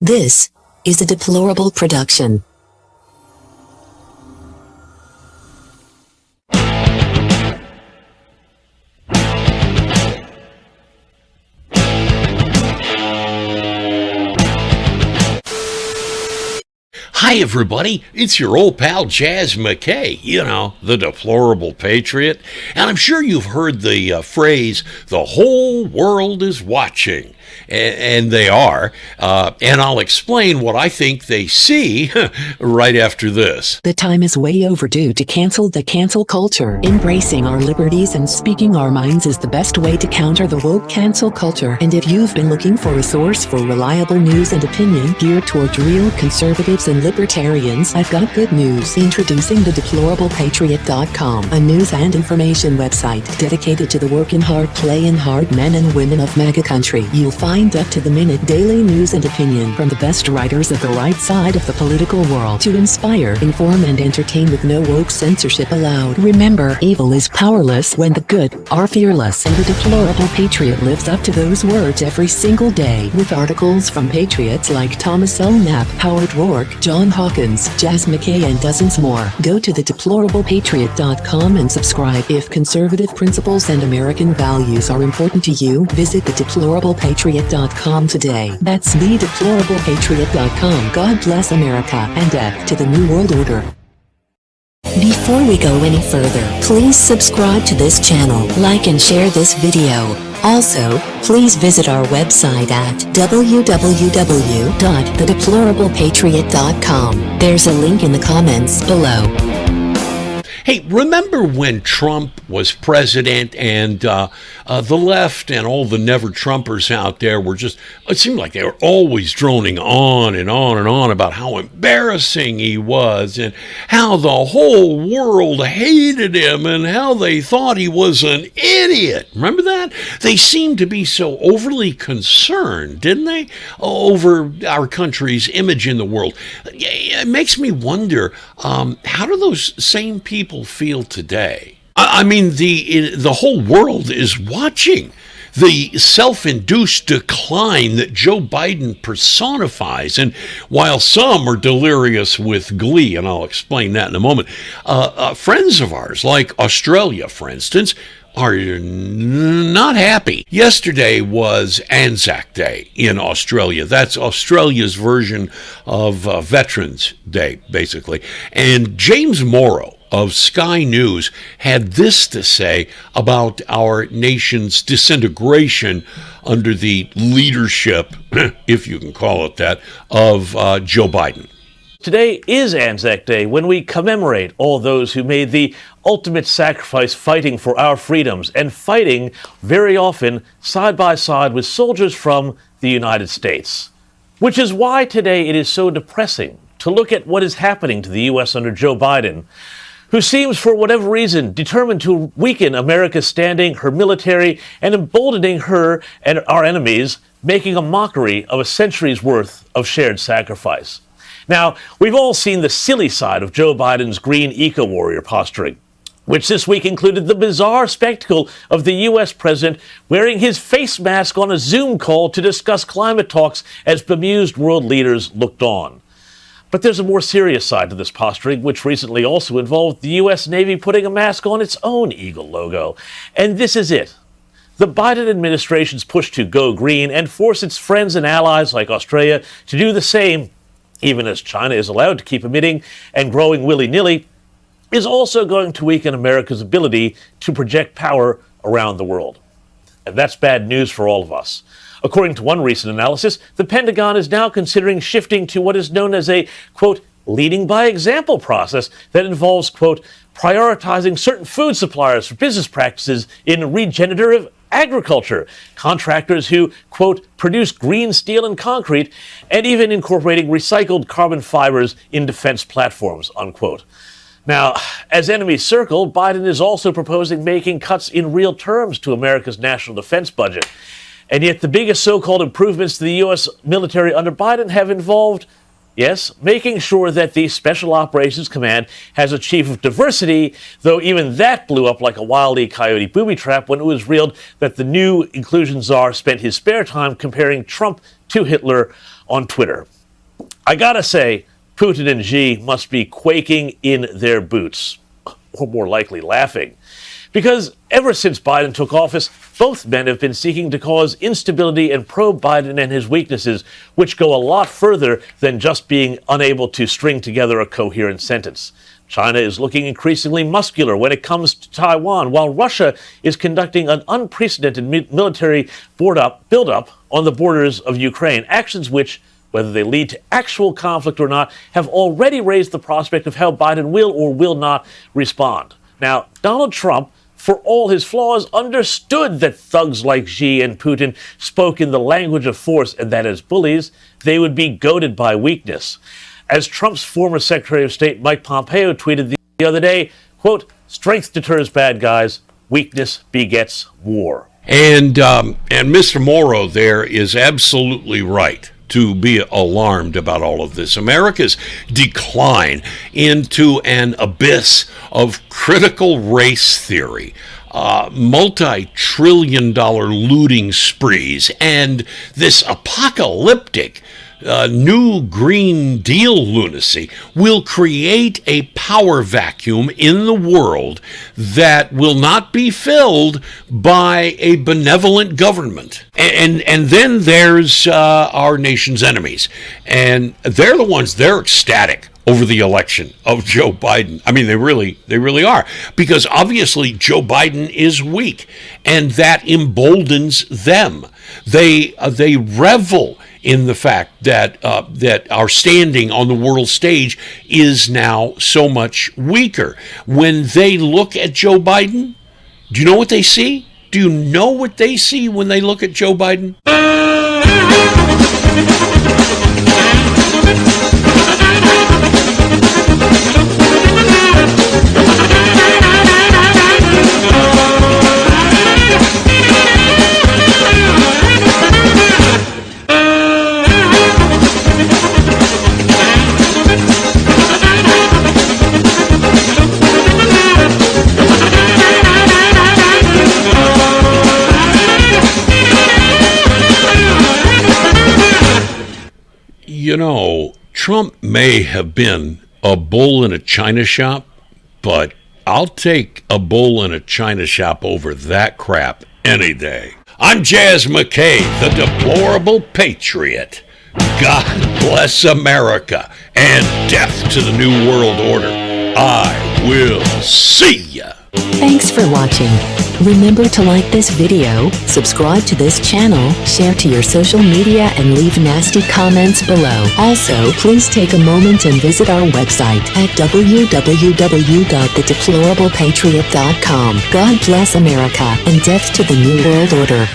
This is a deplorable production. Hi, everybody. It's your old pal Jazz McKay, the deplorable patriot. And I'm sure you've heard the phrase, the whole world is watching. And they are. And I'll explain what I think they see right after this. The time is way overdue to cancel the cancel culture. Embracing our liberties and speaking our minds is the best way to counter the woke cancel culture. And if you've been looking for a source for reliable news and opinion geared towards real conservatives and libertarians, I've got good news. Introducing the deplorablepatriot.com, a news and information website dedicated to the working hard, playing hard men and women of MAGA country. You'll find up-to-the-minute daily news and opinion from the best writers of the right side of the political world to inspire, inform, and entertain with no woke censorship allowed. Remember, evil is powerless when the good are fearless, and the deplorable patriot lives up to those words every single day with articles from patriots like Thomas L. Knapp, Howard Rourke, John Hawkins, Jazz McKay, and dozens more. Go to thedeplorablepatriot.com and subscribe. If conservative principles and American values are important to you, visit thedeplorablepatriot.com today. That's thedeplorablepatriot.com. God bless America and death to the New World Order. Before we go any further, please subscribe to this channel, like and share this video. Also, please visit our website at www.thedeplorablepatriot.com. There's a link in the comments below. Hey, remember when Trump was president and the left and all the never-Trumpers out there were just, it seemed like they were always droning on and on and on about how embarrassing he was and how the whole world hated him and how they thought he was an idiot. Remember that? They seemed to be so overly concerned, didn't they, over our country's image in the world. It makes me wonder, how do those same people feel today? I mean, the whole world is watching the self-induced decline that Joe Biden personifies. And while some are delirious with glee, and I'll explain that in a moment, friends of ours, like Australia, for instance, are not happy. Yesterday was Anzac Day in Australia. That's Australia's version of Veterans Day, basically. And James Morrow of Sky News had this to say about our nation's disintegration under the leadership, if you can call it that, of Joe Biden. Today is Anzac Day, when we commemorate all those who made the ultimate sacrifice fighting for our freedoms and fighting very often side by side with soldiers from the United States. Which is why today it is so depressing to look at what is happening to the U.S. under Joe Biden, who seems, for whatever reason, determined to weaken America's standing, her military, and emboldening her and our enemies, making a mockery of a century's worth of shared sacrifice. Now, we've all seen the silly side of Joe Biden's green eco-warrior posturing, which this week included the bizarre spectacle of the U.S. president wearing his face mask on a Zoom call to discuss climate talks as bemused world leaders looked on. But there's a more serious side to this posturing, which recently also involved the U.S. Navy putting a mask on its own eagle logo. And this is it. The Biden administration's push to go green and force its friends and allies like Australia to do the same, even as China is allowed to keep emitting and growing willy-nilly, is also going to weaken America's ability to project power around the world. And that's bad news for all of us. According to one recent analysis, the Pentagon is now considering shifting to what is known as a, quote, leading by example process that involves, quote, prioritizing certain food suppliers for business practices in regenerative agriculture, contractors who, quote, produce green steel and concrete, and even incorporating recycled carbon fibers in defense platforms, unquote. Now, as enemies circle, Biden is also proposing making cuts in real terms to America's national defense budget. And yet the biggest so-called improvements to the U.S. military under Biden have involved, yes, making sure that the Special Operations Command has a chief of diversity, though even that blew up like a Wile E. Coyote booby trap when it was revealed that the new inclusion czar spent his spare time comparing Trump to Hitler on Twitter. I gotta say, Putin and Xi must be quaking in their boots, or more likely laughing. Because ever since Biden took office, both men have been seeking to cause instability and probe Biden and his weaknesses, which go a lot further than just being unable to string together a coherent sentence. China is looking increasingly muscular when it comes to Taiwan, while Russia is conducting an unprecedented military buildup on the borders of Ukraine, actions which, whether they lead to actual conflict or not, have already raised the prospect of how Biden will or will not respond. Now, Donald Trump, for all his flaws, understood that thugs like Xi and Putin spoke in the language of force and that as bullies, they would be goaded by weakness. As Trump's former Secretary of State Mike Pompeo tweeted the other day, quote, "Strength deters bad guys, weakness begets war." And Mr. Morrow there is absolutely right to be alarmed about all of this. America's decline into an abyss of critical race theory, multi-trillion-dollar looting sprees, and this apocalyptic new Green Deal lunacy will create a power vacuum in the world that will not be filled by a benevolent government. And then there's our nation's enemies. And they're the ones, they're ecstatic over the election of Joe Biden. I mean, they really are. Because obviously Joe Biden is weak, and that emboldens them. They revel in the fact that that our standing on the world stage is now so much weaker. When they look at Joe Biden, do you know what they see? Do you know what they see when they look at Joe Biden? You know, Trump may have been a bull in a china shop, but I'll take a bull in a china shop over that crap any day. I'm Jazz McKay, the deplorable patriot. God bless America and death to the New World Order. I will see ya. Thanks for watching. Remember to like this video, subscribe to this channel, share to your social media, and leave nasty comments below. Also, please take a moment and visit our website at www.thedeplorablepatriot.com. God bless America and death to the New World Order.